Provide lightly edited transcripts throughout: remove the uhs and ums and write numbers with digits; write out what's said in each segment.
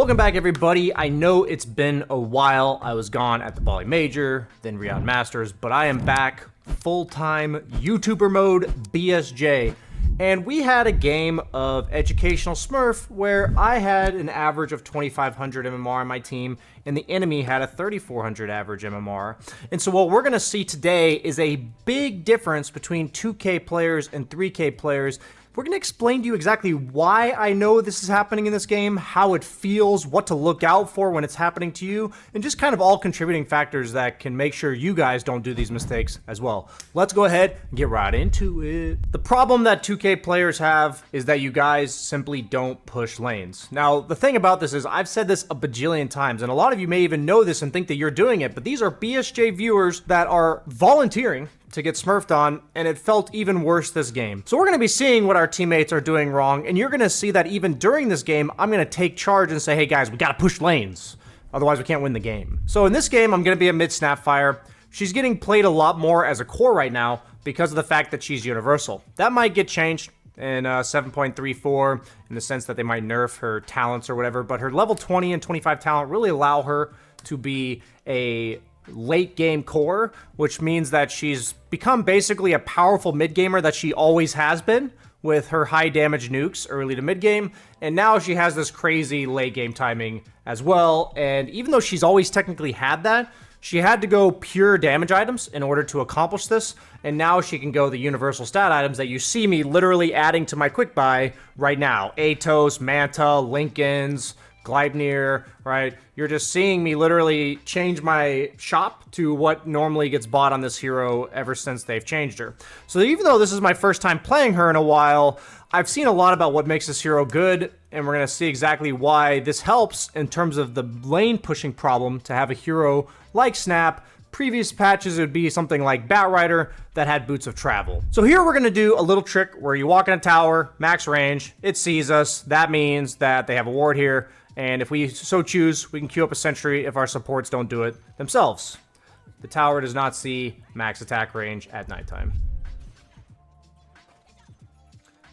Welcome back, everybody. I know it's been a while. I was gone at the Bali Major, then Riyadh Masters, but I am back full-time YouTuber mode, BSJ. And we had a game of Educational Smurf where I had an average of 2,500 MMR on my team, and the enemy had a 3,400 average MMR. And so what we're going to see today is a big difference between 2K players and 3K players. We're going to explain to you exactly why I know this is happening in this game, how it feels, what to look out for when it's happening to you, and just kind of all contributing factors that can make sure you guys don't do these mistakes as well. Let's go ahead and get right into it. The problem that 2K players have is that you guys simply don't push lanes. Now, the thing about this is I've said this a bajillion times, and a lot of you may even know this and think that you're doing it, but these are BSJ viewers that are volunteering to get smurfed on, and it felt even worse this game. So we're going to be seeing what our teammates are doing wrong, and you're going to see that even during this game, I'm going to take charge and say, hey guys, we got to push lanes. Otherwise, we can't win the game. So in this game, I'm going to be a mid Snapfire. She's getting played a lot more as a core right now because of the fact that she's universal. That might get changed in 7.34 in the sense that they might nerf her talents or whatever, but her level 20 and 25 talent really allow her to be a late game core, which means that she's become basically a powerful mid gamer that she always has been with her high damage nukes early to mid game, and now she has this crazy late game timing as well. And even though she's always technically had that, she had to go pure damage items in order to accomplish this, and now she can go the universal stat items that you see me literally adding to my quick buy right now. Atos, Manta, Lincolns, Gleipnir, right? You're just seeing me literally change my shop to what normally gets bought on this hero ever since they've changed her. So even though this is my first time playing her in a while, I've seen a lot about what makes this hero good, and we're going to see exactly why this helps in terms of the lane pushing problem to have a hero like Snap. Previous patches, it would be something like Batrider that had Boots of Travel. So here we're going to do a little trick where you walk in a tower, max range, it sees us. That means that they have a ward here. And if we so choose, we can queue up a sentry if our supports don't do it themselves. The tower does not see max attack range at nighttime.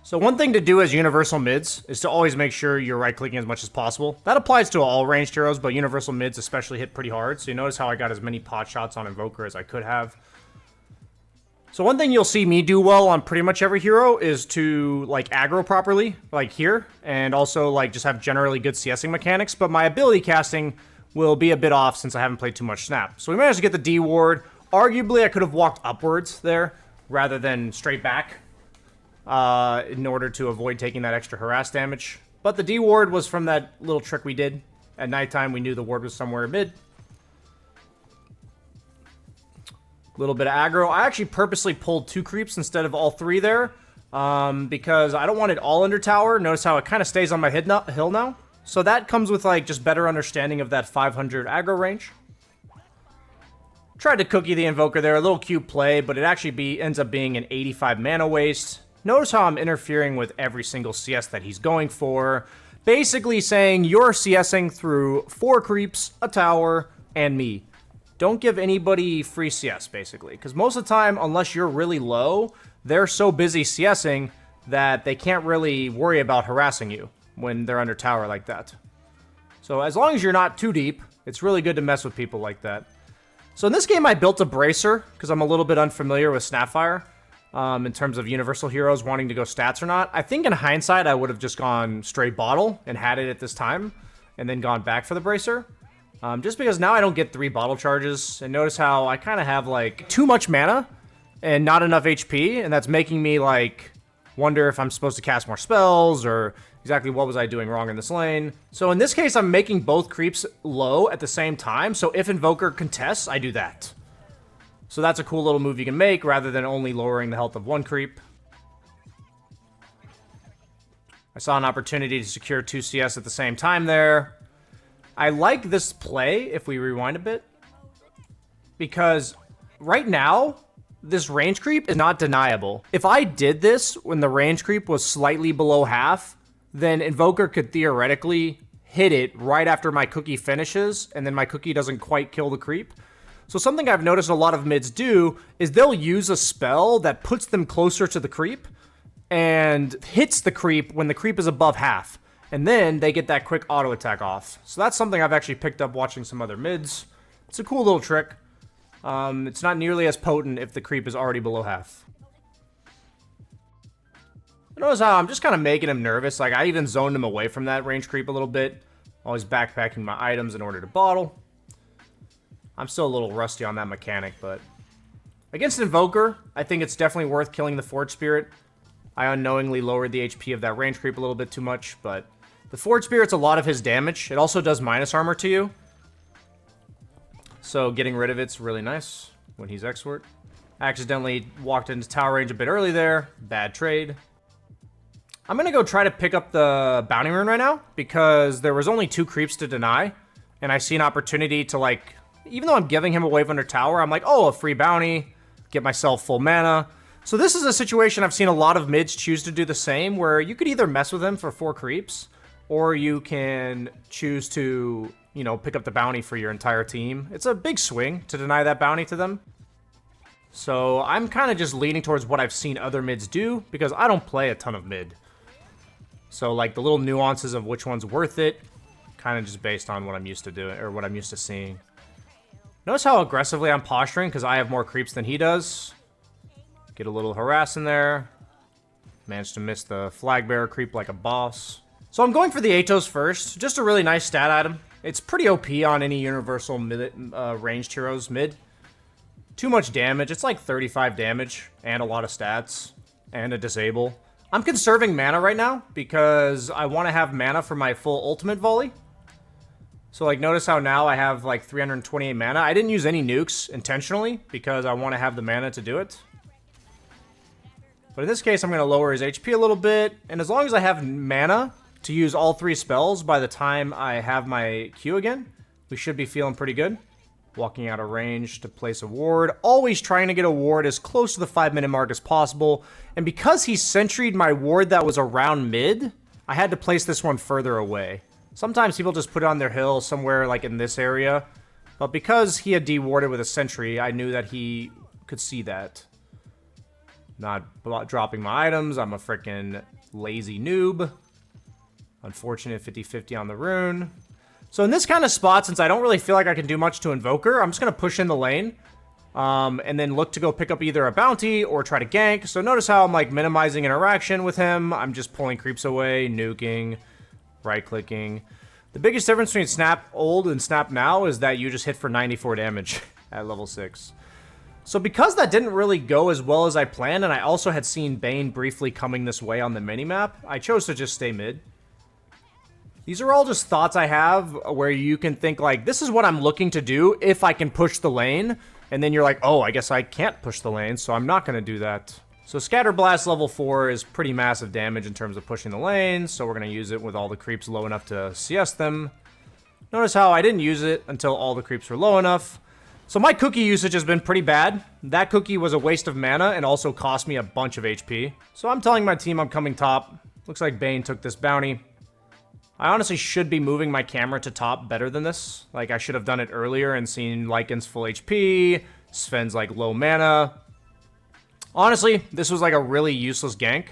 So one thing to do as universal mids is to always make sure you're right-clicking as much as possible. That applies to all ranged heroes, but universal mids especially hit pretty hard. So you notice how I got as many pot shots on Invoker as I could have. So one thing you'll see me do well on pretty much every hero is to like aggro properly, like here, and also like just have generally good CSing mechanics, but my ability casting will be a bit off since I haven't played too much Snap. So we managed to get the D ward. Arguably, I could have walked upwards there rather than straight back in order to avoid taking that extra harass damage. But the D ward was from that little trick we did. At nighttime, we knew the ward was somewhere mid. Little bit of aggro. I actually purposely pulled 2 creeps instead of all 3 there because I don't want it all under tower. Notice how it kind of stays on my hill now. So that comes with like just better understanding of that 500 aggro range. Tried to cookie the Invoker there, a little cute play, but it actually ends up being an 85 mana waste. Notice how I'm interfering with every single CS that he's going for. Basically saying you're CSing through 4 creeps, a tower, and me. Don't give anybody free CS, basically. Because most of the time, unless you're really low, they're so busy CSing that they can't really worry about harassing you when they're under tower like that. So as long as you're not too deep, it's really good to mess with people like that. So in this game, I built a Bracer, because I'm a little bit unfamiliar with Snapfire in terms of universal heroes wanting to go stats or not. I think in hindsight, I would have just gone straight bottle and had it at this time, and then gone back for the Bracer. Just because now I don't get 3 bottle charges, and notice how I kind of have like too much mana and not enough HP, and that's making me like wonder if I'm supposed to cast more spells or exactly what was I doing wrong in this lane. So in this case, I'm making both creeps low at the same time, so if Invoker contests, I do that. So that's a cool little move you can make rather than only lowering the health of 1 creep. I saw an opportunity to secure 2 CS at the same time there. I like this play, if we rewind a bit, because right now, this range creep is not deniable. If I did this when the range creep was slightly below half, then Invoker could theoretically hit it right after my cookie finishes, and then my cookie doesn't quite kill the creep. So something I've noticed a lot of mids do is they'll use a spell that puts them closer to the creep and hits the creep when the creep is above half. And then they get that quick auto attack off. So that's something I've actually picked up watching some other mids. It's a cool little trick. It's not nearly as potent if the creep is already below half. Notice how I'm just kind of making him nervous. Like, I even zoned him away from that range creep a little bit. Always backpacking my items in order to bottle. I'm still a little rusty on that mechanic, but... Against Invoker, I think it's definitely worth killing the Forge Spirit. I unknowingly lowered the HP of that range creep a little bit too much, but... The Forge Spirit's a lot of his damage. It also does minus armor to you. So getting rid of it's really nice when he's X-Word. I accidentally walked into tower range a bit early there. Bad trade. I'm going to go try to pick up the bounty rune right now, because there was only 2 creeps to deny, and I see an opportunity to, like, even though I'm giving him a wave under tower, I'm like, oh, a free bounty, get myself full mana. So this is a situation I've seen a lot of mids choose to do the same, where you could either mess with him for 4 creeps, or you can choose to, you know, pick up the bounty for your entire team. It's a big swing to deny that bounty to them. So I'm kind of just leaning towards what I've seen other mids do, because I don't play a ton of mid. So, like, the little nuances of which one's worth it, kind of just based on what I'm used to doing, or what I'm used to seeing. Notice how aggressively I'm posturing, because I have more creeps than he does. Get a little harass in there. Managed to miss the flag bearer creep like a boss. So I'm going for the Atos first. Just a really nice stat item. It's pretty OP on any universal mid, ranged heroes mid. Too much damage. It's like 35 damage, and a lot of stats, and a disable. I'm conserving mana right now because I want to have mana for my full ultimate volley. So, like, notice how now I have, like, 328 mana. I didn't use any nukes intentionally because I want to have the mana to do it. But in this case, I'm going to lower his HP a little bit. And as long as I have mana to use all 3 spells by the time I have my Q again, we should be feeling pretty good. Walking out of range to place a ward. Always trying to get a ward as close to the 5-minute mark as possible. And because he sentry'd my ward that was around mid, I had to place this one further away. Sometimes people just put it on their hill somewhere like in this area. But because he had de-warded with a sentry, I knew that he could see that. Not dropping my items. I'm a freaking lazy noob. Unfortunate 50-50 on the rune. So in this kind of spot, since I don't really feel like I can do much to Invoker, I'm just going to push in the lane. And then look to go pick up either a bounty or try to gank. So notice how I'm like minimizing interaction with him. I'm just pulling creeps away, nuking, right-clicking. The biggest difference between Snap old and Snap now is that you just hit for 94 damage at level 6. So because that didn't really go as well as I planned, and I also had seen Bane briefly coming this way on the minimap, I chose to just stay mid. These are all just thoughts I have where you can think like, this is what I'm looking to do if I can push the lane. And then you're like, oh, I guess I can't push the lane, so I'm not going to do that. So Scatter Blast level 4 is pretty massive damage in terms of pushing the lane, so we're going to use it with all the creeps low enough to CS them. Notice how I didn't use it until all the creeps were low enough. So my cookie usage has been pretty bad. That cookie was a waste of mana and also cost me a bunch of HP. So I'm telling my team I'm coming top. Looks like Bane took this bounty. I honestly should be moving my camera to top better than this. Like, I should have done it earlier and seen Lycan's full HP, Sven's, like, low mana. Honestly, this was, like, a really useless gank.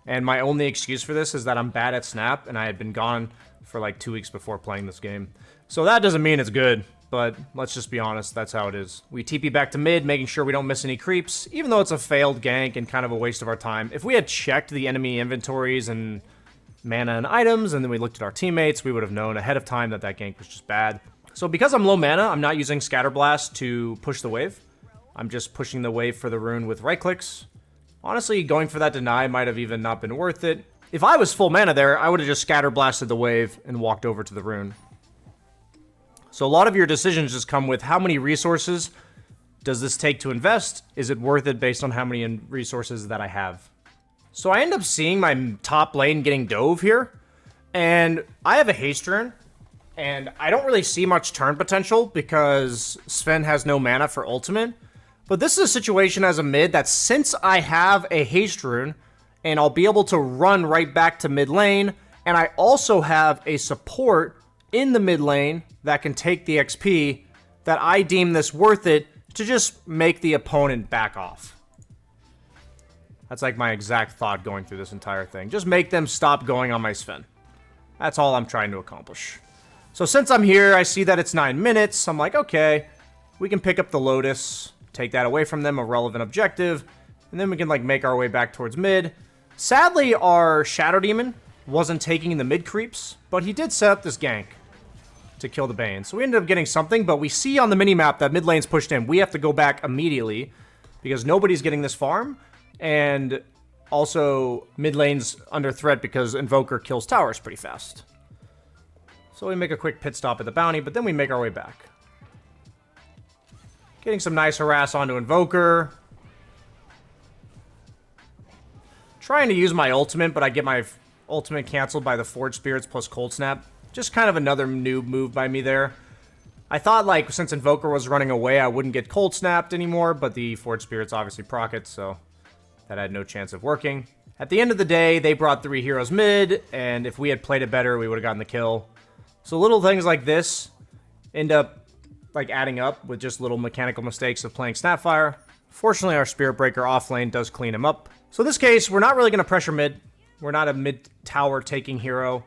And my only excuse for this is that I'm bad at Snap, and I had been gone for, like, 2 weeks before playing this game. So that doesn't mean it's good, but let's just be honest, that's how it is. We TP back to mid, making sure we don't miss any creeps, even though it's a failed gank and kind of a waste of our time. If we had checked the enemy inventories and mana and items, and then we looked at our teammates, we would have known ahead of time that that gank was just bad. So because I'm low mana, I'm not using Scatter Blast to push the wave. I'm just pushing the wave for the rune with right clicks. Honestly, going for that deny might have even not been worth it. If I was full mana there, I would have just Scatter Blasted the wave and walked over to the rune. So a lot of your decisions just come with how many resources does this take to invest? Is it worth it based on how many resources that I have? So I end up seeing my top lane getting dove here, and I have a haste rune, and I don't really see much turn potential because Sven has no mana for ultimate. But this is a situation as a mid that since I have a haste rune, and I'll be able to run right back to mid lane, and I also have a support in the mid lane that can take the XP, that I deem this worth it to just make the opponent back off. That's like my exact thought going through this entire thing. Just make them stop going on my Sven. That's all I'm trying to accomplish. So since I'm here, I see that it's 9 minutes. I'm like, okay, we can pick up the Lotus, take that away from them, a relevant objective, and then we can like make our way back towards mid. Sadly, our Shadow Demon wasn't taking the mid creeps, but he did set up this gank to kill the Bane. So we ended up getting something, but we see on the minimap that mid lane's pushed in. We have to go back immediately because nobody's getting this farm, and also mid lane's under threat because Invoker kills towers pretty fast. So we make a quick pit stop at the bounty, but then we make our way back. Getting some nice harass onto Invoker. Trying to use my ultimate, but I get my ultimate canceled by the Forge Spirits plus Cold Snap. Just kind of another noob move by me there. I thought, like, since Invoker was running away, I wouldn't get Cold Snapped anymore, but the Forge Spirits obviously proc it, so that had no chance of working. At the end of the day, they brought 3 heroes mid, and if we had played it better, we would have gotten the kill. So little things like this end up like adding up with just little mechanical mistakes of playing Snapfire. Fortunately, our Spirit Breaker off lane does clean him up. So in this case, we're not really going to pressure mid. We're not a mid tower taking hero.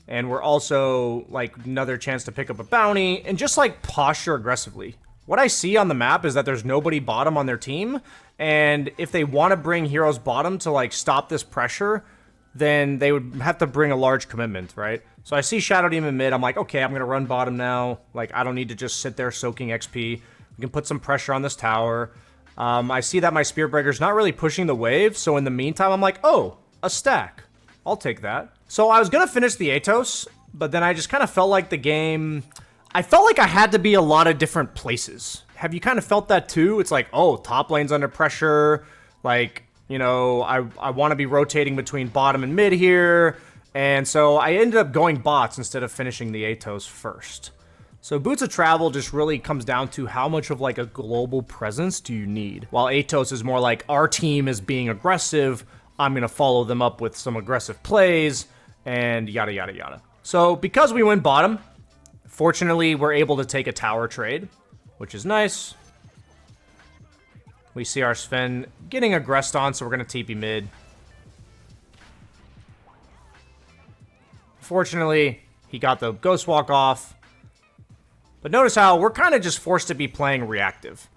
And we're also like another chance to pick up a bounty and just like posture aggressively. What I see on the map is that there's nobody bottom on their team. And if they want to bring heroes bottom to like stop this pressure, then they would have to bring a large commitment, right? So I see Shadow Demon mid. I'm like, okay, I'm going to run bottom now. Like, I don't need to just sit there soaking XP. We can put some pressure on this tower. I see that my Spirit Breaker's not really pushing the wave. So in the meantime, I'm like, oh, a stack. I'll take that. So I was going to finish the Atos, but then I just kind of felt like the game... I felt like I had to be a lot of different places. Have you kind of felt that too? It's like, oh, top lane's under pressure. Like, you know, I want to be rotating between bottom and mid here. And so I ended up going bots instead of finishing the Atos first. So Boots of Travel just really comes down to how much of like a global presence do you need. While Atos is more like our team is being aggressive, I'm going to follow them up with some aggressive plays and yada, yada, yada. So because we went bottom, fortunately, we're able to take a tower trade, which is nice. We see our Sven getting aggressed on, so we're going to TP mid. Fortunately, he got the Ghost Walk off. But notice how we're kind of just forced to be playing reactive.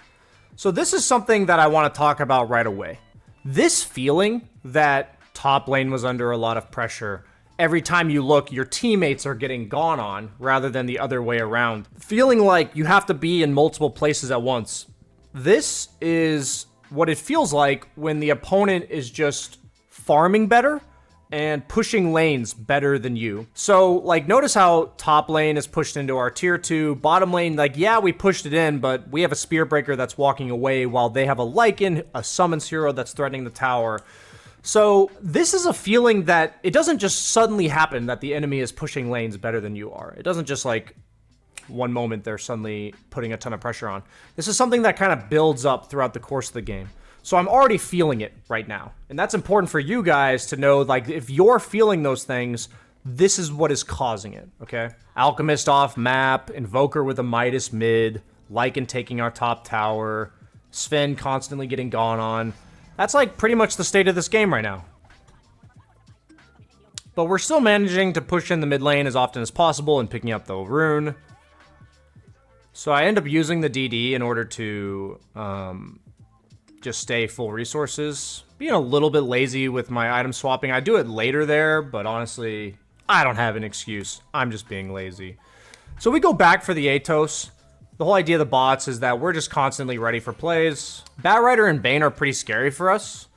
So this is something that I want to talk about right away. This feeling that top lane was under a lot of pressure. Every time you look, your teammates are getting gone on rather than the other way around. Feeling like you have to be in multiple places at once. This is what it feels like when the opponent is just farming better and pushing lanes better than you. So, like, notice how top lane is pushed into our tier 2. Bottom lane, like, yeah, we pushed it in, but we have a Spear Breaker that's walking away while they have a Lycan, a Summons hero that's threatening the tower. So, this is a feeling that it doesn't just suddenly happen that the enemy is pushing lanes better than you are. It doesn't just, like, one moment they're suddenly putting a ton of pressure on. This is something that kind of builds up throughout the course of the game. So I'm already feeling it right now. And that's important for you guys to know, like, if you're feeling those things, this is what is causing it, okay? Alchemist off map, Invoker with a Midas mid, Lycan taking our top tower, Sven constantly getting gone on. That's, like, pretty much the state of this game right now. But we're still managing to push in the mid lane as often as possible and picking up the rune. So I end up using the DD in order to just stay full resources. Being a little bit lazy with my item swapping. I do it later there, but honestly, I don't have an excuse. I'm just being lazy. So we go back for the Atos. The whole idea of the bots is that we're just constantly ready for plays. Batrider and Bane are pretty scary for us.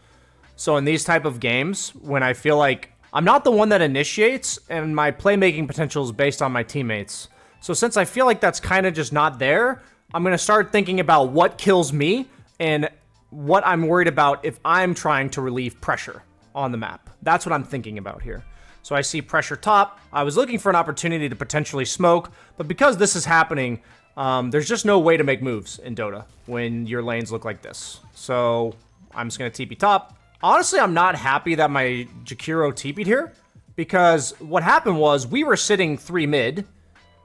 So in these type of games, when I feel like I'm not the one that initiates and my playmaking potential is based on my teammates. So since I feel like that's kind of just not there, I'm going to start thinking about what kills me and what I'm worried about if I'm trying to relieve pressure on the map. That's what I'm thinking about here. So I see pressure top. I was looking for an opportunity to potentially smoke, but because this is happening, there's just no way to make moves in Dota when your lanes look like this. So I'm just going to TP top. Honestly, I'm not happy that my Jakiro TP'd here, because what happened was we were sitting 3 mid,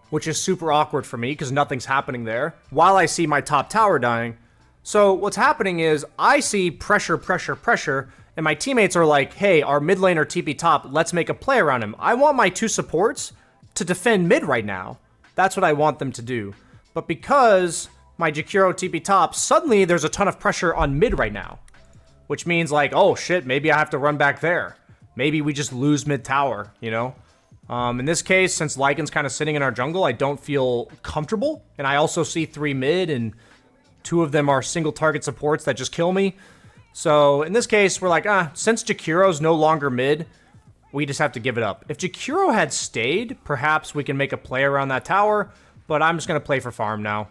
which is super awkward for me because nothing's happening there, while I see my top tower dying. So what's happening is I see pressure, pressure, pressure, and my teammates are like, hey, our mid laner TP top, let's make a play around him. I want my 2 supports to defend mid right now. That's what I want them to do. But because my Jakiro TP top, suddenly there's a ton of pressure on mid right now. Which means like, oh shit, maybe I have to run back there. Maybe we just lose mid tower, you know? In this case, since Lycan's kind of sitting in our jungle, I don't feel comfortable. And I also see 3 mid, and 2 of them are single target supports that just kill me. So in this case, we're like, since Jakiro's no longer mid, we just have to give it up. If Jakiro had stayed, perhaps we can make a play around that tower, but I'm just going to play for farm now.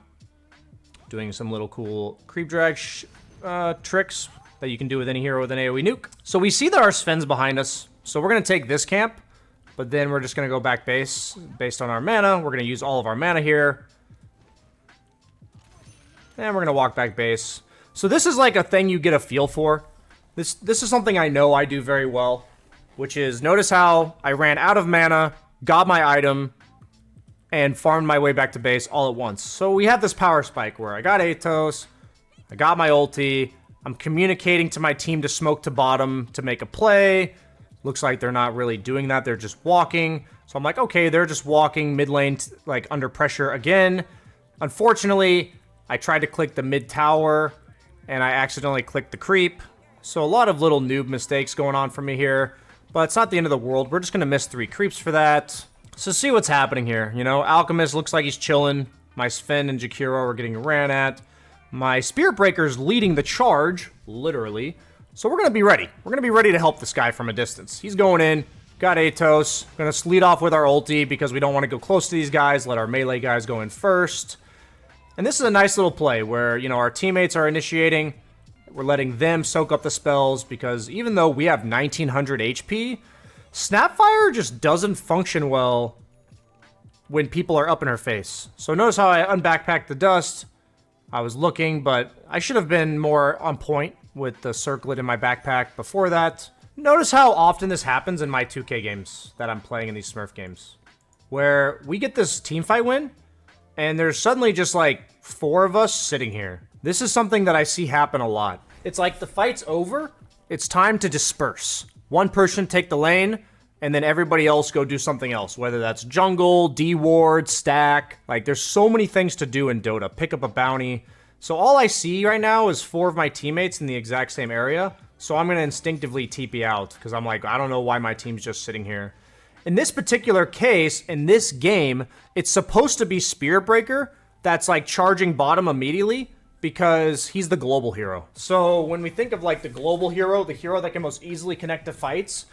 Doing some little cool creep drag tricks that you can do with any hero with an AoE nuke. So we see that our Sven's behind us, so we're going to take this camp, but then we're just going to go back base based on our mana. We're going to use all of our mana here. And we're going to walk back base. So this is like a thing you get a feel for. This is something I know I do very well, which is notice how I ran out of mana, got my item, and farmed my way back to base all at once. So we have this power spike where I got Atos, I got my ulti, I'm communicating to my team to smoke to bottom to make a play. Looks like they're not really doing that, they're just walking. So I'm like, okay, they're just walking mid lane, like under pressure again. Unfortunately, I tried to click the mid tower, and I accidentally clicked the creep. So a lot of little noob mistakes going on for me here, but it's not the end of the world. We're just gonna miss 3 creeps for that. So see what's happening here. You know, Alchemist looks like he's chilling. My Sven and Jakiro are getting ran at. My Spirit Breaker's leading the charge, literally. So we're gonna be ready. We're gonna be ready to help this guy from a distance. He's going in, got Atos. Gonna lead off with our ulti because we don't want to go close to these guys. Let our melee guys go in first. And this is a nice little play where, you know, our teammates are initiating. We're letting them soak up the spells because even though we have 1900 HP, Snapfire just doesn't function well when people are up in her face. So notice how I unbackpacked the dust. I was looking, but I should have been more on point with the circlet in my backpack before that. Notice how often this happens in my 2K games that I'm playing in these Smurf games, where we get this teamfight win, and there's suddenly just like 4 of us sitting here. This is something that I see happen a lot. It's like the fight's over, it's time to disperse. One person take the lane, and then everybody else go do something else, whether that's jungle, D-ward, stack. Like, there's so many things to do in Dota. Pick up a bounty. So all I see right now is 4 of my teammates in the exact same area. So I'm going to instinctively TP out, because I'm like, I don't know why my team's just sitting here. In this particular case, in this game, it's supposed to be Spirit Breaker that's like charging bottom immediately, because he's the global hero. So when we think of like the global hero, the hero that can most easily connect to fights,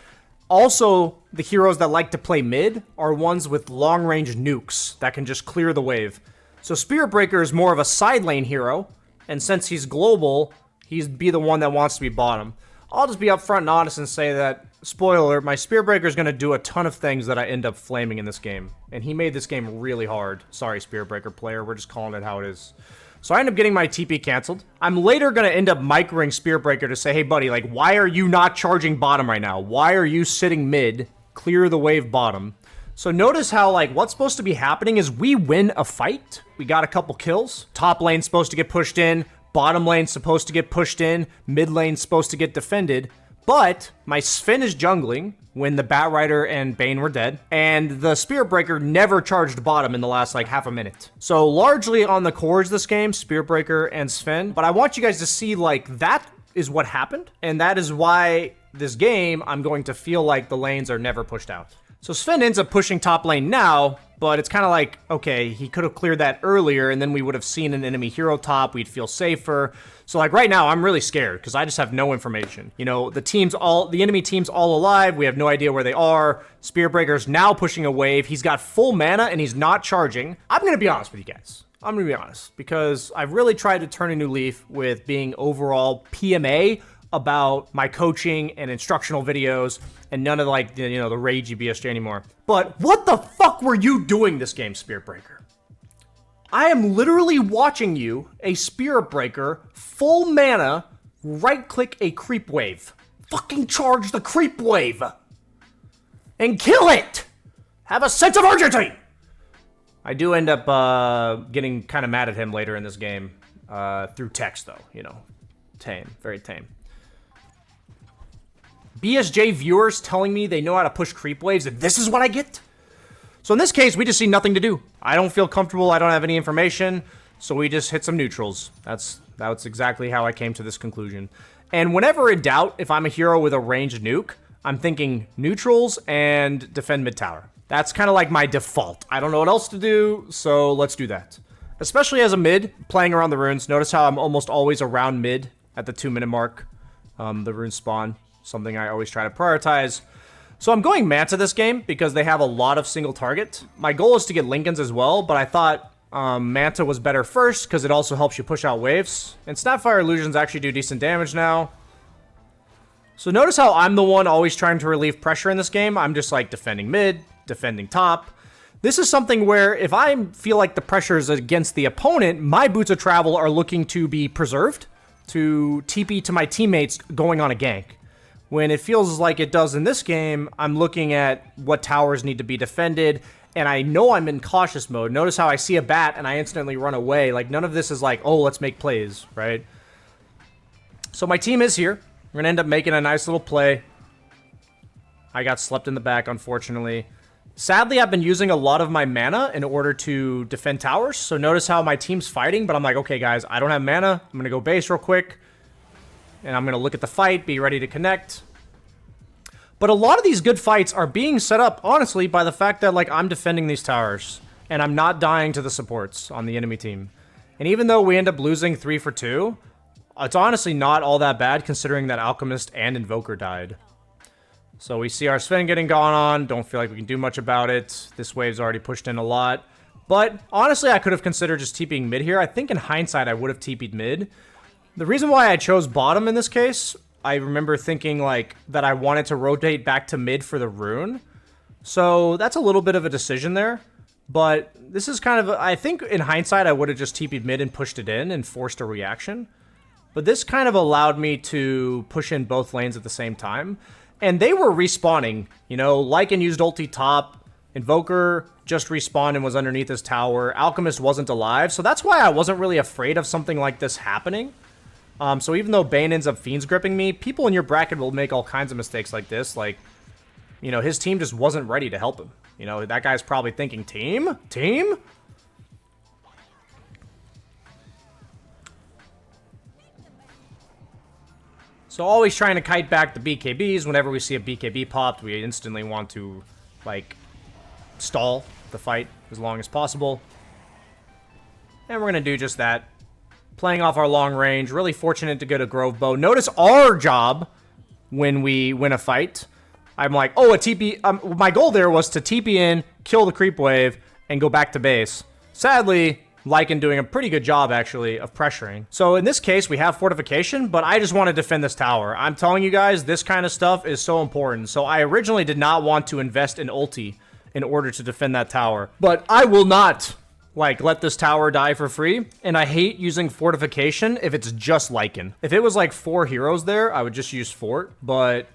also the heroes that like to play mid are ones with long-range nukes that can just clear the wave. So Spirit Breaker is more of a side lane hero, and since he's global, he'd be the one that wants to be bottom. I'll just be upfront and honest and say that, spoiler alert, my Spirit Breaker is going to do a ton of things that I end up flaming in this game. And he made this game really hard. Sorry, Spirit Breaker player, we're just calling it how it is. So I end up getting my TP canceled. I'm later going to end up microing Spirit Breaker to say, hey buddy, like, why are you not charging bottom right now? Why are you sitting mid? Clear the wave bottom. So notice how, like, what's supposed to be happening is we win a fight. We got a couple kills. Top lane's supposed to get pushed in. Bottom lane's supposed to get pushed in. Mid lane's supposed to get defended. But my Sven is jungling when the Batrider and Bane were dead, and the Spirit Breaker never charged bottom in the last like half a minute. So largely on the cores this game, Spirit Breaker and Sven, but I want you guys to see like that is what happened, and that is why this game I'm going to feel like the lanes are never pushed out. So Sven ends up pushing top lane now, but it's kind of like, okay, he could have cleared that earlier, and then we would have seen an enemy hero top, we'd feel safer. So like right now, I'm really scared, because I just have no information. You know, the enemy team's all alive, we have no idea where they are. Spirit Breaker's now pushing a wave, he's got full mana, and he's not charging. I'm gonna be honest with you guys. I'm gonna be honest, because I've really tried to turn a new leaf with being overall PMA about my coaching and instructional videos, and none of like the, the ragey BSJ anymore. But what the fuck were you doing this game, Spirit Breaker? I am literally watching you, a Spirit Breaker, full mana, right-click a creep wave. Fucking charge the creep wave! And kill it! Have a sense of urgency! I do end up getting kind of mad at him later in this game, through text though, Tame, very tame. BSJ viewers telling me they know how to push creep waves, and this is what I get? So in this case, we just see nothing to do. I don't feel comfortable. I don't have any information. So we just hit some neutrals. That's exactly how I came to this conclusion. And whenever in doubt, if I'm a hero with a ranged nuke, I'm thinking neutrals and defend mid tower. That's kind of like my default. I don't know what else to do, so let's do that. Especially as a mid, playing around the runes. Notice how I'm almost always around mid at the 2-minute mark. The rune spawn, something I always try to prioritize. So I'm going Manta this game because they have a lot of single target. My goal is to get Lincolns as well, but I thought Manta was better first because it also helps you push out waves. And Snapfire illusions actually do decent damage now. So notice how I'm the one always trying to relieve pressure in this game. I'm just like defending mid, defending top. This is something where if I feel like the pressure is against the opponent, my boots of travel are looking to be preserved, to TP to my teammates going on a gank. When it feels like it does in this game, I'm looking at what towers need to be defended, and I know I'm in cautious mode. Notice how I see a bat and I instantly run away. Like, none of this is like, oh, let's make plays, right? So my team is here. We're going to end up making a nice little play. I got slept in the back, unfortunately. Sadly, I've been using a lot of my mana in order to defend towers. So notice how my team's fighting, but I'm like, okay, guys, I don't have mana. I'm going to go base real quick. And I'm going to look at the fight, be ready to connect. But a lot of these good fights are being set up, honestly, by the fact that, like, I'm defending these towers. And I'm not dying to the supports on the enemy team. And even though we end up losing 3 for 2, it's honestly not all that bad considering that Alchemist and Invoker died. So we see our Sven getting gone on. Don't feel like we can do much about it. This wave's already pushed in a lot. But honestly, I could have considered just TPing mid here. I think in hindsight, I would have TP'd mid. The reason why I chose bottom in this case, I remember thinking like that I wanted to rotate back to mid for the rune. So that's a little bit of a decision there. But this is kind of, I think in hindsight, I would have just TP'd mid and pushed it in and forced a reaction. But this kind of allowed me to push in both lanes at the same time. And they were respawning, you know, Lycan used ulti top, Invoker just respawned and was underneath his tower, Alchemist wasn't alive, so that's why I wasn't really afraid of something like this happening. So even though Bane ends up Fiends gripping me, people in your bracket will make all kinds of mistakes like this, like, you know, his team just wasn't ready to help him. You know, that guy's probably thinking, team? Team? So always trying to kite back the BKBs. Whenever we see a BKB popped, we instantly want to, like, stall the fight as long as possible. And we're going to do just that. Playing off our long range. Really fortunate to get a Grove Bow. Notice our job when we win a fight. I'm like, oh, a TP. My goal there was to TP in, kill the creep wave, and go back to base. Sadly, Lycan doing a pretty good job, actually, of pressuring. So in this case, we have fortification, but I just want to defend this tower. I'm telling you guys, this kind of stuff is so important. So I originally did not want to invest in ulti in order to defend that tower. But I will not, like, let this tower die for free. And I hate using fortification if it's just Lycan. If it was, like, 4 heroes there, I would just use fort. But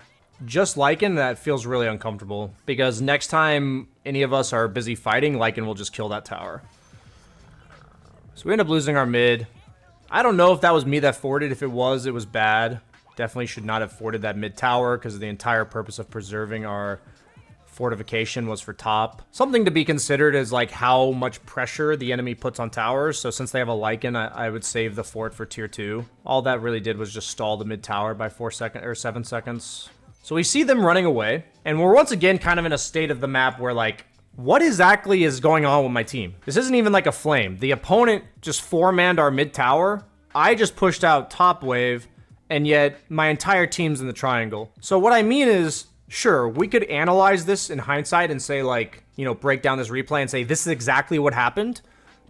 just Lycan, that feels really uncomfortable. Because next time any of us are busy fighting, Lycan will just kill that tower. So we end up losing our mid. I don't know if that was me that forted. If it was bad. Definitely should not have forted that mid tower because the entire purpose of preserving our fortification was for top. Something to be considered is like how much pressure the enemy puts on towers. So since they have a Lycan, I would save the fort for tier 2. All that really did was just stall the mid tower by 7 seconds. So we see them running away. And we're once again kind of in a state of the map where like, what exactly is going on with my team? This isn't even like a flame. The opponent just 4-manned our mid tower. I just pushed out top wave, and yet my entire team's in the triangle. So what I mean is, sure, we could analyze this in hindsight and say like, you know, break down this replay and say this is exactly what happened.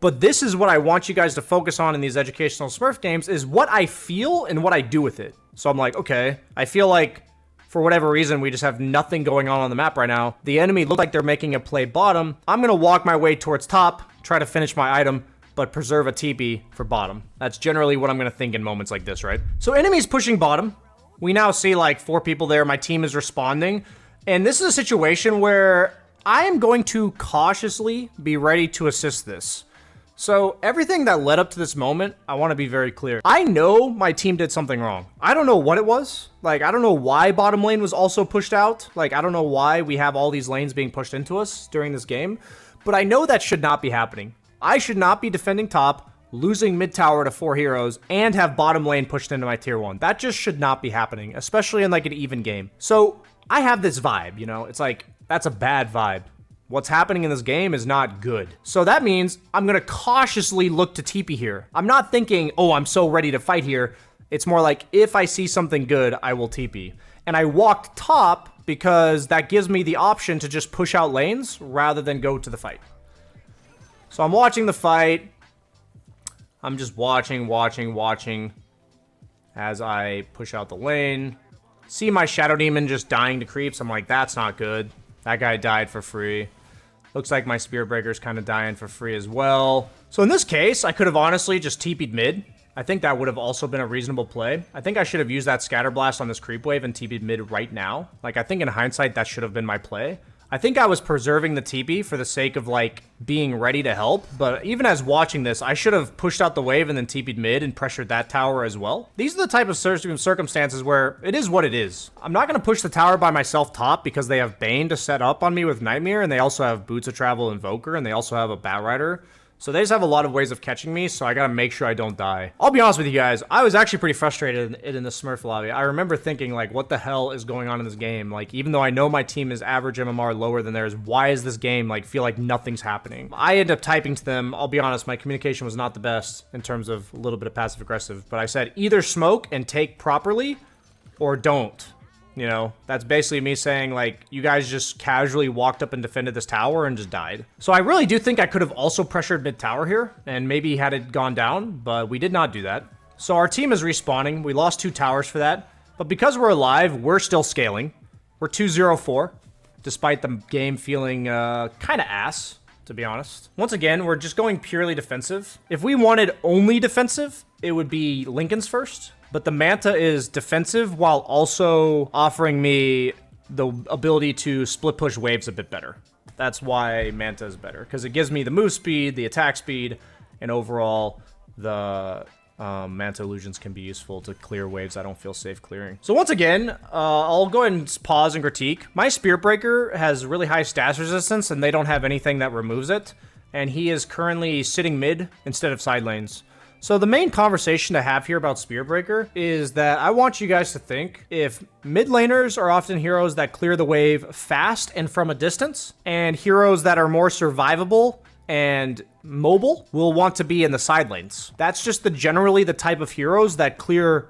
But this is what I want you guys to focus on in these educational Smurf games is what I feel and what I do with it. So I'm like, okay, I feel like for whatever reason, we just have nothing going on the map right now. The enemy look like they're making a play bottom. I'm going to walk my way towards top, try to finish my item, but preserve a TP for bottom. That's generally what I'm going to think in moments like this, right? So enemies pushing bottom. We now see like 4 people there. My team is responding. And this is a situation where I am going to cautiously be ready to assist this. So everything that led up to this moment, I want to be very clear. I know my team did something wrong. I don't know what it was. Like, I don't know why bottom lane was also pushed out. Like, I don't know why we have all these lanes being pushed into us during this game. But I know that should not be happening. I should not be defending top, losing mid tower to 4 heroes, and have bottom lane pushed into my tier 1. That just should not be happening, especially in like an even game. So I have this vibe, you know? It's like, that's a bad vibe. What's happening in this game is not good. So that means I'm going to cautiously look to TP here. I'm not thinking, oh, I'm so ready to fight here. It's more like, if I see something good, I will TP. And I walked top because that gives me the option to just push out lanes rather than go to the fight. So I'm watching the fight. I'm just watching as I push out the lane. See my Shadow Demon just dying to creeps. I'm like, that's not good. That guy died for free. Looks like my Spear Breaker's kind of dying for free as well. So in this case, I could have honestly just TP'd mid. I think that would have also been a reasonable play. I think I should have used that Scatter Blast on this creep wave and TP'd mid right now. Like, I think in hindsight, that should have been my play. I think I was preserving the TP for the sake of, like, being ready to help. But even as watching this, I should have pushed out the wave and then TP'd mid and pressured that tower as well. These are the type of circumstances where it is what it is. I'm not going to push the tower by myself top because they have Bane to set up on me with Nightmare. And they also have Boots of Travel Invoker. And they also have a Batrider. So they just have a lot of ways of catching me, so I gotta make sure I don't die. I'll be honest with you guys, I was actually pretty frustrated in the Smurf lobby. I remember thinking, like, what the hell is going on in this game? Like, even though I know my team is average MMR lower than theirs, why is this game, like, feel like nothing's happening? I end up typing to them. I'll be honest, my communication was not the best in terms of a little bit of passive-aggressive, but I said, either smoke and take properly, or don't. You know, that's basically me saying, like, you guys just casually walked up and defended this tower and just died. So I really do think I could have also pressured mid tower here and maybe had it gone down, but we did not do that. So our team is respawning. We lost 2 towers for that, but because we're alive, we're still scaling. We're 2-0-4, despite the game feeling kind of ass, to be honest. Once again, we're just going purely defensive. If we wanted only defensive, it would be Lincoln's first. But the Manta is defensive while also offering me the ability to split push waves a bit better. That's why Manta is better, because it gives me the move speed, the attack speed, and overall the Manta illusions can be useful to clear waves I don't feel safe clearing. So once again, I'll go ahead and pause and critique. My Spear Breaker has really high stats resistance, and they don't have anything that removes it. And he is currently sitting mid instead of side lanes. So the main conversation to have here about Spear Breaker is that I want you guys to think if mid laners are often heroes that clear the wave fast and from a distance, and heroes that are more survivable and mobile will want to be in the side lanes. That's just generally the type of heroes that clear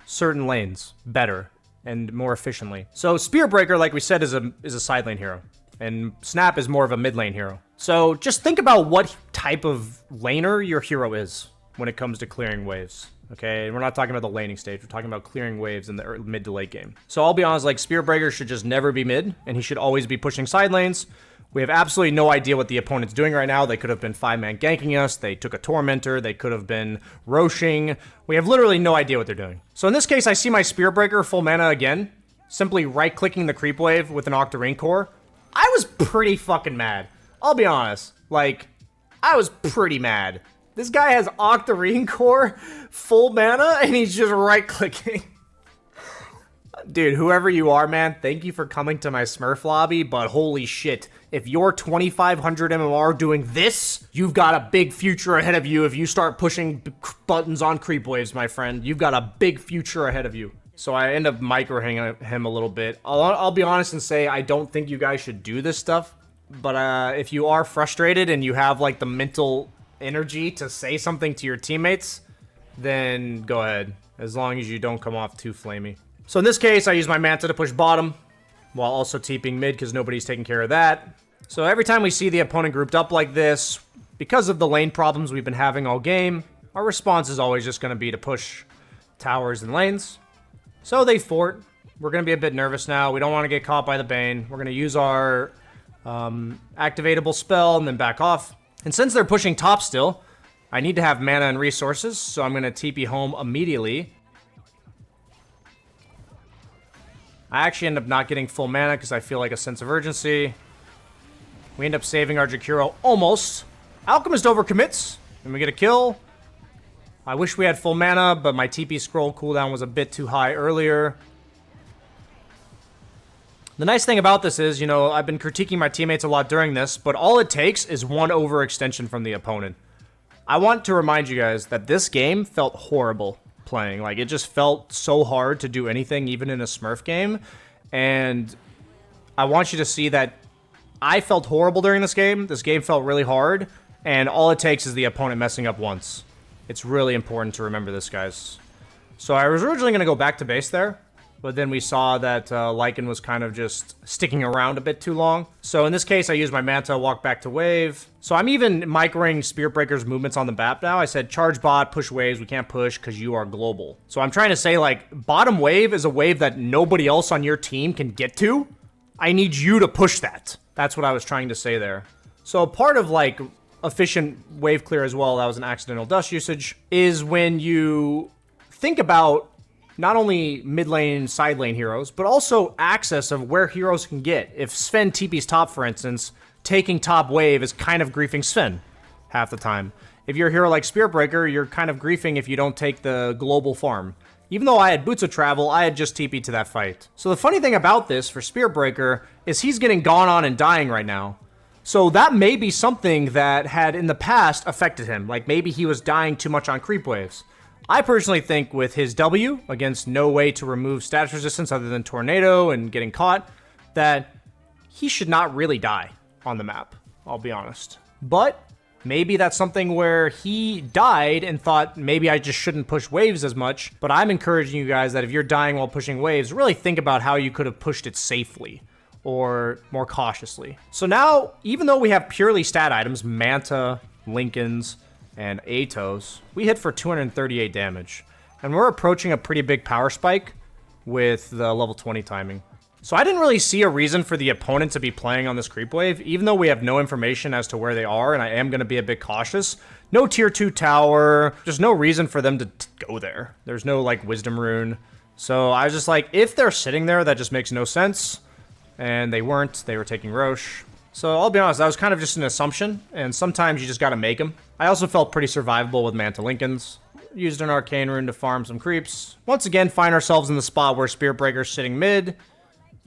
certain lanes better and more efficiently. So Spear Breaker, like we said, is a side lane hero, and Snap is more of a mid lane hero. So just think about what type of laner your hero is when it comes to clearing waves, okay? We're not talking about the laning stage. We're talking about clearing waves in the mid to late game. So I'll be honest, like, Spear Breaker should just never be mid, and he should always be pushing side lanes. We have absolutely no idea what the opponent's doing right now. They could have been 5-man ganking us. They took a Tormentor. They could have been Roshing. We have literally no idea what they're doing. So in this case, I see my Spear Breaker full mana again, simply right-clicking the creep wave with an Octarine Core. I was pretty fucking mad. I'll be honest. Like, I was pretty mad. This guy has Octarine Core, full mana, and he's just right-clicking. Dude, whoever you are, man, thank you for coming to my Smurf lobby, but holy shit. If you're 2500 MMR doing this, you've got a big future ahead of you if you start pushing buttons on creep waves, my friend. You've got a big future ahead of you. So I end up microing him a little bit. I'll be honest and say I don't think you guys should do this stuff, but if you are frustrated and you have, like, the mental energy to say something to your teammates, then go ahead, as long as you don't come off too flamey. So in this case, I use my Manta to push bottom while also TPing mid because nobody's taking care of that. So every time we see the opponent grouped up like this, because of the lane problems we've been having all game, our response is always just going to be to push towers and lanes. So they fort. We're going to be a bit nervous now. We don't want to get caught by the Bane. We're going to use our activatable spell and then back off. And since they're pushing top still, I need to have mana and resources, so I'm going to TP home immediately. I actually end up not getting full mana because I feel like a sense of urgency. We end up saving our Jakiro almost. Alchemist overcommits. And we get a kill. I wish we had full mana, but my TP scroll cooldown was a bit too high earlier. The nice thing about this is, you know, I've been critiquing my teammates a lot during this, but all it takes is one overextension from the opponent. I want to remind you guys that this game felt horrible playing. Like, it just felt so hard to do anything, even in a Smurf game. And I want you to see that I felt horrible during this game. This game felt really hard, and all it takes is the opponent messing up once. It's really important to remember this, guys. So I was originally going to go back to base there, but then we saw that Lycan was kind of just sticking around a bit too long. So in this case, I used my Manta, walk back to wave. So I'm even microing Spirit Breaker's movements on the map now. I said, charge bot, push waves. We can't push because you are global. So I'm trying to say, like, bottom wave is a wave that nobody else on your team can get to. I need you to push that. That's what I was trying to say there. So part of, like, efficient wave clear as well, that was an accidental dust usage, is when you think about not only mid lane, side lane heroes, but also access of where heroes can get. If Sven TP's top, for instance, taking top wave is kind of griefing Sven half the time. If you're a hero like Spirit Breaker, you're kind of griefing if you don't take the global farm. Even though I had Boots of Travel, I had just TP'd to that fight. So the funny thing about this for Spirit Breaker is he's getting gone on and dying right now. So that may be something that had in the past affected him. Like maybe he was dying too much on creep waves. I personally think with his W against no way to remove status resistance other than Tornado and getting caught, that he should not really die on the map, I'll be honest. But maybe that's something where he died and thought maybe I just shouldn't push waves as much. But I'm encouraging you guys that if you're dying while pushing waves, really think about how you could have pushed it safely or more cautiously. So now, even though we have purely stat items, Manta, Lincolns, and Atos, we hit for 238 damage. And we're approaching a pretty big power spike with the level 20 timing. So I didn't really see a reason for the opponent to be playing on this creep wave, even though we have no information as to where they are, and I am going to be a bit cautious. No tier 2 tower, there's no reason for them to go there. There's no, like, wisdom rune. So I was just like, if they're sitting there, that just makes no sense. And they weren't, they were taking Roche. So I'll be honest, that was kind of just an assumption, and sometimes you just gotta make them. I also felt pretty survivable with Manta Lincolns. Used an Arcane Rune to farm some creeps. Once again, find ourselves in the spot where Spirit Breaker's sitting mid,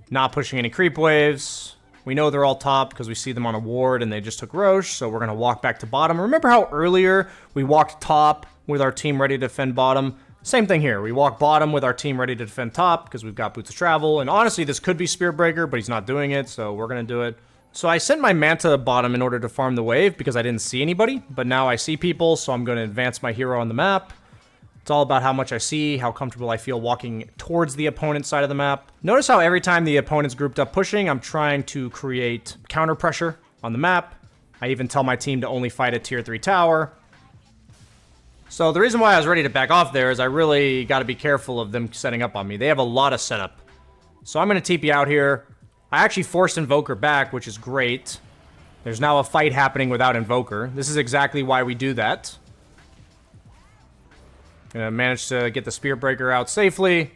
not pushing any creep waves. We know they're all top because we see them on a ward and they just took Roche, so we're gonna walk back to bottom. Remember how earlier we walked top with our team ready to defend bottom? Same thing here. We walk bottom with our team ready to defend top because we've got Boots of Travel, and honestly, this could be Spirit Breaker, but he's not doing it, so we're gonna do it. So I sent my Manta bottom in order to farm the wave because I didn't see anybody, but now I see people, so I'm going to advance my hero on the map. It's all about how much I see, how comfortable I feel walking towards the opponent's side of the map. Notice how every time the opponent's grouped up pushing, I'm trying to create counter pressure on the map. I even tell my team to only fight a tier 3 tower. So the reason why I was ready to back off there is I really got to be careful of them setting up on me. They have a lot of setup. So I'm going to TP out here. I actually forced Invoker back, which is great. There's now a fight happening without Invoker. This is exactly why we do that. Gonna manage to get the Spirit Breaker out safely.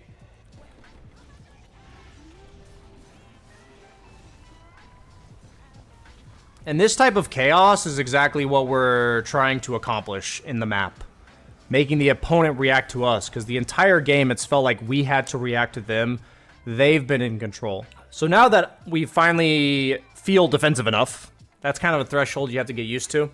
And this type of chaos is exactly what we're trying to accomplish in the map. Making the opponent react to us, because the entire game it's felt like we had to react to them. They've been in control. So now that we finally feel defensive enough, that's kind of a threshold you have to get used to.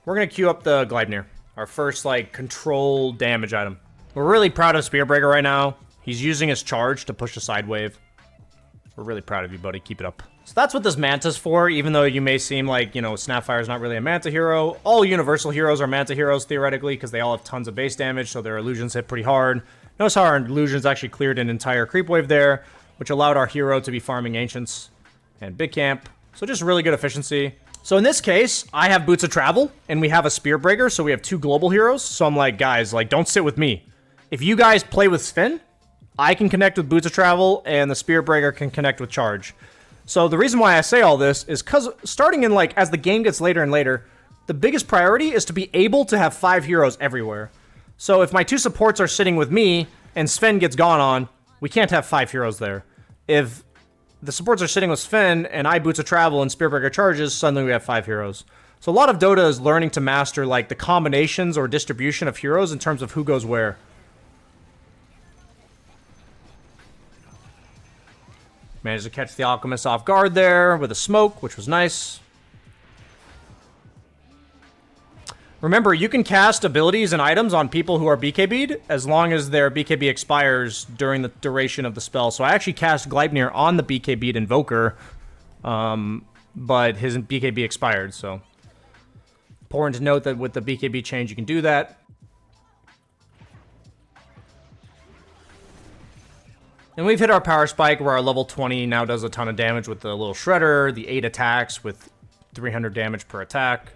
We're going to queue up the Gleipnir, our first, like, control damage item. We're really proud of Spirit Breaker right now. He's using his charge to push a side wave. We're really proud of you, buddy. Keep it up. So that's what this Manta's for, even though you may seem like, you know, Snapfire is not really a Manta hero. All Universal heroes are Manta heroes, theoretically, because they all have tons of base damage, so their illusions hit pretty hard. Notice how our illusions actually cleared an entire creep wave there, which allowed our hero to be farming Ancients and Big Camp. So just really good efficiency. So in this case, I have Boots of Travel, and we have a Spirit Breaker, so we have 2 global heroes. So I'm like, guys, like, don't sit with me. If you guys play with Sven, I can connect with Boots of Travel, and the Spirit Breaker can connect with Charge. So the reason why I say all this is because starting in, like, as the game gets later and later, the biggest priority is to be able to have 5 heroes everywhere. So if my 2 supports are sitting with me, and Sven gets gone on, we can't have 5 heroes there. If the supports are sitting with Sven, and I Boots of Travel and Spirit Breaker charges, suddenly we have 5 heroes. So a lot of Dota is learning to master like the combinations or distribution of heroes in terms of who goes where. Managed to catch the Alchemist off guard there with a smoke, which was nice. Remember, you can cast abilities and items on people who are BKB'd as long as their BKB expires during the duration of the spell. So I actually cast Gleipnir on the BKB'd Invoker, but his BKB expired, so... Important to note that with the BKB change, you can do that. And we've hit our power spike where our level 20 now does a ton of damage with the little shredder, the 8 attacks with 300 damage per attack.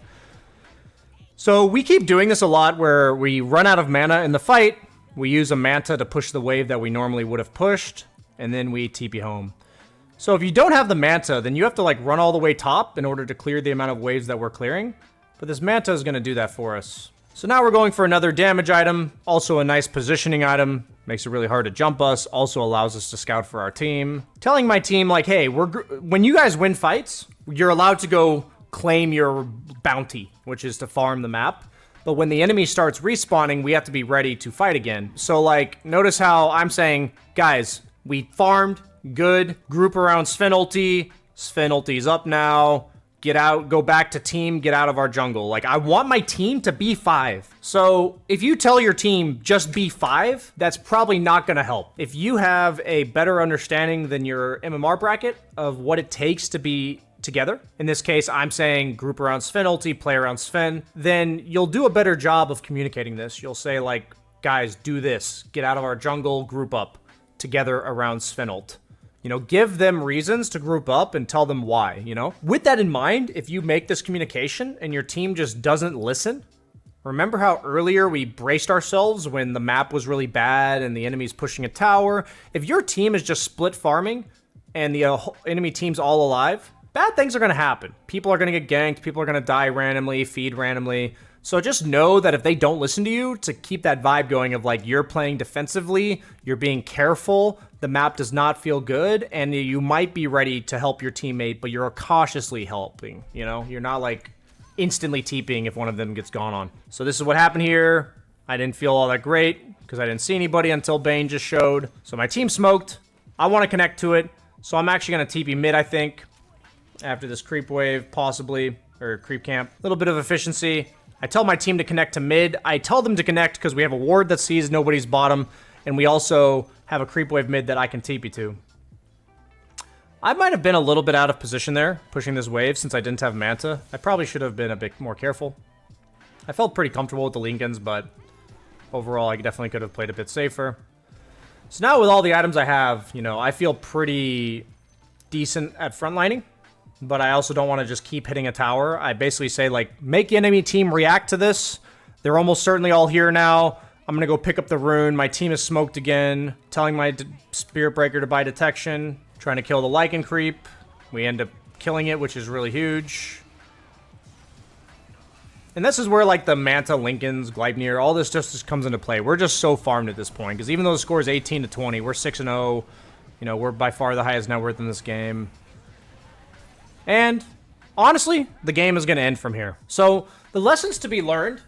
So we keep doing this a lot where we run out of mana in the fight, we use a Manta to push the wave that we normally would have pushed, and then we TP home. So if you don't have the Manta, then you have to like run all the way top in order to clear the amount of waves that we're clearing. But this Manta is going to do that for us. So now we're going for another damage item, also a nice positioning item. Makes it really hard to jump us, also allows us to scout for our team. Telling my team like, hey, when you guys win fights, you're allowed to go claim your bounty, which is to farm the map. But when the enemy starts respawning, we have to be ready to fight again. So like, notice how I'm saying, guys, we farmed, good, group around Sven ulti. Sven ulti's up now. Get out, go back to team, get out of our jungle. Like, I want my team to B5. So if you tell your team just B5, that's probably not gonna help. If you have a better understanding than your MMR bracket of what it takes to be together, in this case, I'm saying group around Sven ulti, play around Sven, then you'll do a better job of communicating this. You'll say like, guys, do this, get out of our jungle, group up together around Sven ult. You know, give them reasons to group up and tell them why, you know? With that in mind, if you make this communication and your team just doesn't listen, remember how earlier we braced ourselves when the map was really bad and the enemy's pushing a tower? If your team is just split farming and the enemy team's all alive, bad things are going to happen. People are going to get ganked, people are going to die randomly, feed randomly. So just know that if they don't listen to you, to keep that vibe going of like, you're playing defensively, you're being careful, the map does not feel good, and you might be ready to help your teammate, but you're cautiously helping, you know? You're not like instantly TPing if one of them gets gone on. So this is what happened here. I didn't feel all that great because I didn't see anybody until Bane just showed. So my team smoked. I want to connect to it. So I'm actually going to TP mid, I think, after this creep wave, possibly, or creep camp. A little bit of efficiency. I tell my team to connect to mid. I tell them to connect because we have a ward that sees nobody's bottom, and we also have a creep wave mid that I can TP to. I might have been a little bit out of position there, pushing this wave since I didn't have Manta. I probably should have been a bit more careful. I felt pretty comfortable with the Lincolns, but overall I definitely could have played a bit safer. So now with all the items I have, you know, I feel pretty decent at frontlining. But I also don't want to just keep hitting a tower. I basically say, like, make the enemy team react to this. They're almost certainly all here now. I'm going to go pick up the rune. My team is smoked again. Telling my Spirit Breaker to buy detection. Trying to kill the Lycan creep. We end up killing it, which is really huge. And this is where, like, the Manta, Lincolns, Gleipnir, all this just comes into play. We're just so farmed at this point. Because even though the score is 18-20, we're 6-0. You know, we're by far the highest net worth in this game. And honestly, the game is going to end from here. So the lessons to be learned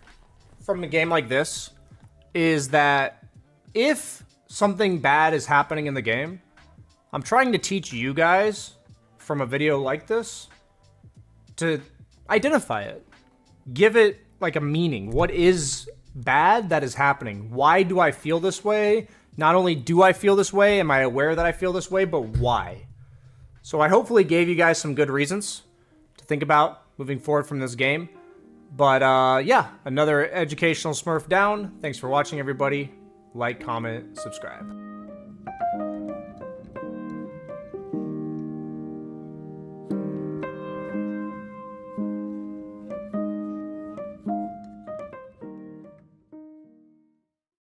from a game like this is that if something bad is happening in the game, I'm trying to teach you guys from a video like this to identify it. Give it like a meaning. What is bad that is happening? Why do I feel this way? Not only do I feel this way, am I aware that I feel this way, but why? So I hopefully gave you guys some good reasons to think about moving forward from this game. But yeah, another educational Smurf down. Thanks for watching, everybody. Like, comment, subscribe.